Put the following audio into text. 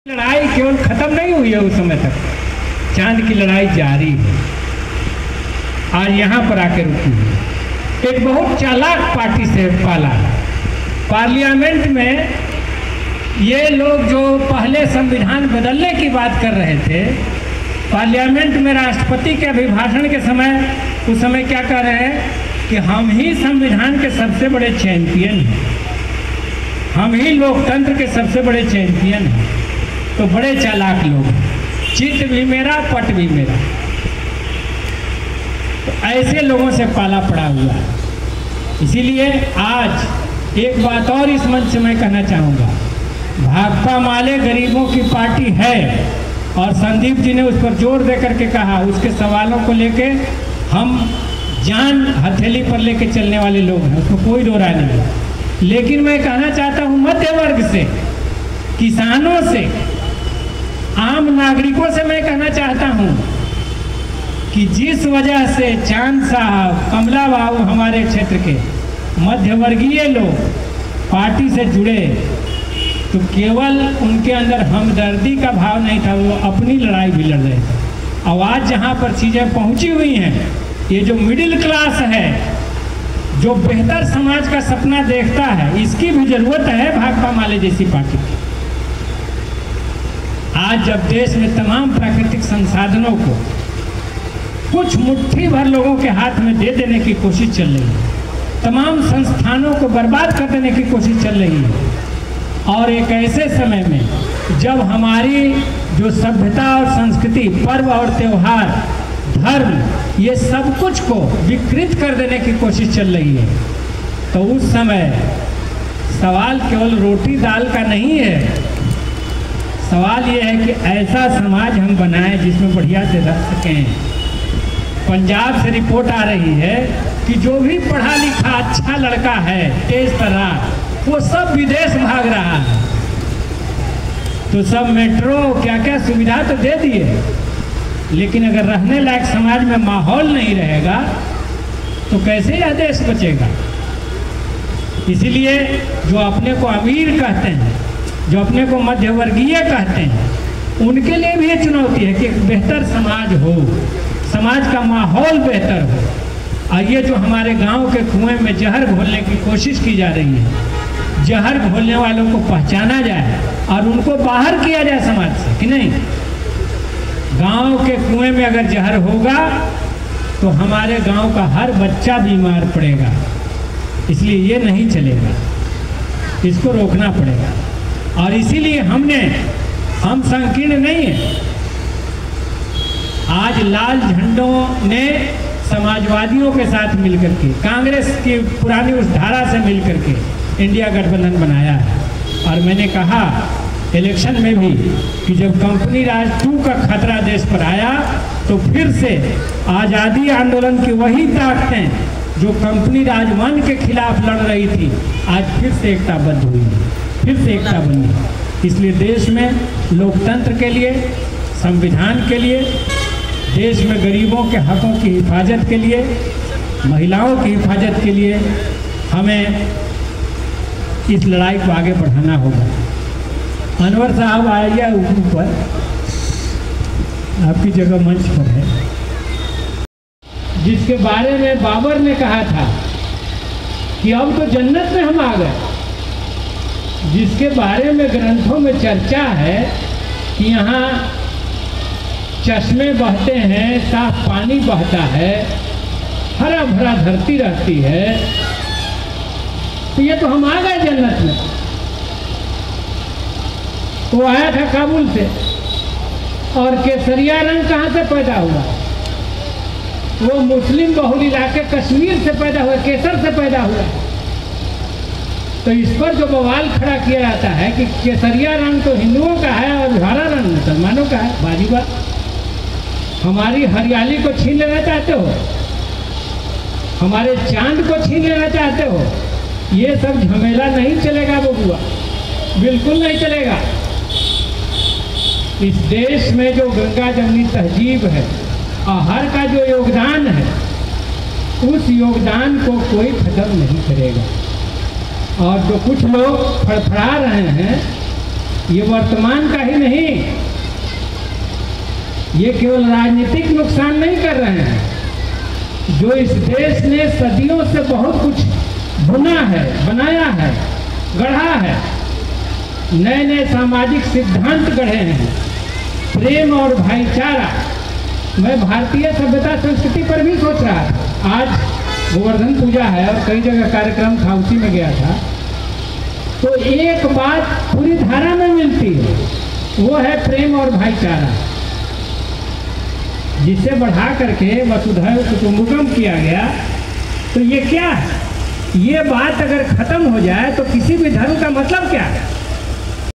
लड़ाई केवल खत्म नहीं हुई है, उस समय तक चांद की लड़ाई जारी है। आज यहाँ पर आकर रुकी है। एक बहुत चालाक पार्टी से पाला। पार्लियामेंट में ये लोग जो पहले संविधान बदलने की बात कर रहे थे, पार्लियामेंट में राष्ट्रपति के अभिभाषण के समय उस समय क्या कह रहे हैं कि हम ही संविधान के सबसे बड़े चैंपियन हैं, हम ही लोकतंत्र के सबसे बड़े चैंपियन हैं। तो बड़े चालाक लोग, चित्त भी मेरा पट भी मेरा। तो ऐसे लोगों से पाला पड़ा हुआ है। इसीलिए आज एक बात और इस मंच से मैं कहना चाहूँगा, भाकपा माले गरीबों की पार्टी है और संदीप जी ने उस पर जोर दे करके कहा, उसके सवालों को लेके हम जान हथेली पर लेके चलने वाले लोग हैं, उसको कोई दो राय नहीं है। लेकिन मैं कहना चाहता हूँ मध्य वर्ग से, किसानों से, आम नागरिकों से मैं कहना चाहता हूँ कि जिस वजह से चांद साहब, कमला बाबू हमारे क्षेत्र के मध्यवर्गीय लोग पार्टी से जुड़े, तो केवल उनके अंदर हमदर्दी का भाव नहीं था, वो अपनी लड़ाई भी लड़ रहे थे। और आज जहाँ पर चीज़ें पहुँची हुई हैं, ये जो मिडिल क्लास है, जो बेहतर समाज का सपना देखता है, इसकी भी ज़रूरत है भाकपा माले जैसी पार्टी की। आज जब देश में तमाम प्राकृतिक संसाधनों को कुछ मुट्ठी भर लोगों के हाथ में दे देने की कोशिश चल रही है, तमाम संस्थानों को बर्बाद कर देने की कोशिश चल रही है, और एक ऐसे समय में जब हमारी जो सभ्यता और संस्कृति, पर्व और त्यौहार, धर्म, ये सब कुछ को विकृत कर देने की कोशिश चल रही है, तो उस समय सवाल केवल रोटी दाल का नहीं है। सवाल ये है कि ऐसा समाज हम बनाएं जिसमें बढ़िया से रह सकें। पंजाब से रिपोर्ट आ रही है कि जो भी पढ़ा लिखा अच्छा लड़का है, तेज तर्रार, वो सब विदेश भाग रहा है। तो सब मेट्रो क्या क्या सुविधा तो दे दिए, लेकिन अगर रहने लायक समाज में माहौल नहीं रहेगा तो कैसे यह देश बचेगा। इसीलिए जो अपने को अमीर कहते हैं, जो अपने को मध्यवर्गीय कहते हैं, उनके लिए भी ये चुनौती है कि एक बेहतर समाज हो, समाज का माहौल बेहतर हो। और ये जो हमारे गांव के कुएं में जहर घोलने की कोशिश की जा रही है, जहर घोलने वालों को पहचाना जाए और उनको बाहर किया जाए समाज से, कि नहीं। गांव के कुएं में अगर जहर होगा तो हमारे गांव का हर बच्चा बीमार पड़ेगा। इसलिए ये नहीं चलेगा, इसको रोकना पड़ेगा। और इसीलिए हम संकीर्ण नहीं है। आज लाल झंडों ने समाजवादियों के साथ मिलकर के, कांग्रेस की पुरानी उस धारा से मिलकर के इंडिया गठबंधन बनाया है। और मैंने कहा इलेक्शन में भी कि जब कंपनी राज 2 का खतरा देश पर आया, तो फिर से आज़ादी आंदोलन की वही ताकतें जो कंपनी राज 1 के खिलाफ लड़ रही थी, आज फिर से एकताबद्ध हुई, फिर से एकता बनी। इसलिए देश में लोकतंत्र के लिए, संविधान के लिए, देश में गरीबों के हकों की हिफाजत के लिए, महिलाओं की हिफाजत के लिए हमें इस लड़ाई को आगे बढ़ाना होगा। अनवर साहब आइए ऊपर, आपकी जगह मंच पर है। जिसके बारे में बाबर ने कहा था कि अब तो जन्नत में हम आ गए, जिसके बारे में ग्रंथों में चर्चा है कि यहाँ चश्मे बहते हैं, साफ पानी बहता है, हरा भरा धरती रहती है, तो ये तो हम आ गए जन्नत में। वो आया था काबुल से, और केसरिया रंग कहाँ से पैदा हुआ? वो मुस्लिम बहुल इलाके कश्मीर से पैदा हुआ, केसर से पैदा हुआ। तो इस पर जो बवाल खड़ा किया जाता है कि केसरिया रंग तो हिंदुओं का है और हरा रंग मुसलमानों का है, बाजीबा हमारी हरियाली को छीन लेना चाहते हो, हमारे चांद को छीन लेना चाहते हो। ये सब झमेला नहीं चलेगा बबुआ, बिल्कुल नहीं चलेगा। इस देश में जो गंगा जमनी तहजीब है और हर का जो योगदान है, उस योगदान को कोई खत्म नहीं करेगा। और जो कुछ लोग फड़फड़ा रहे हैं ये वर्तमान का ही नहीं, ये केवल राजनीतिक नुकसान नहीं कर रहे हैं, जो इस देश ने सदियों से बहुत कुछ बुना है, बनाया है, गढ़ा है, नए नए सामाजिक सिद्धांत गढ़े हैं, प्रेम और भाईचारा। मैं भारतीय सभ्यता संस्कृति पर भी सोच रहा था। आज गोवर्धन पूजा है और कई जगह कार्यक्रम था, उसी में गया था, तो एक बात पूरी धारा में मिलती है, वो है प्रेम और भाईचारा, जिसे बढ़ा करके वसुधैव कुटुंबकम किया गया। तो ये क्या है? ये बात अगर खत्म हो जाए तो किसी भी धर्म का मतलब क्या है?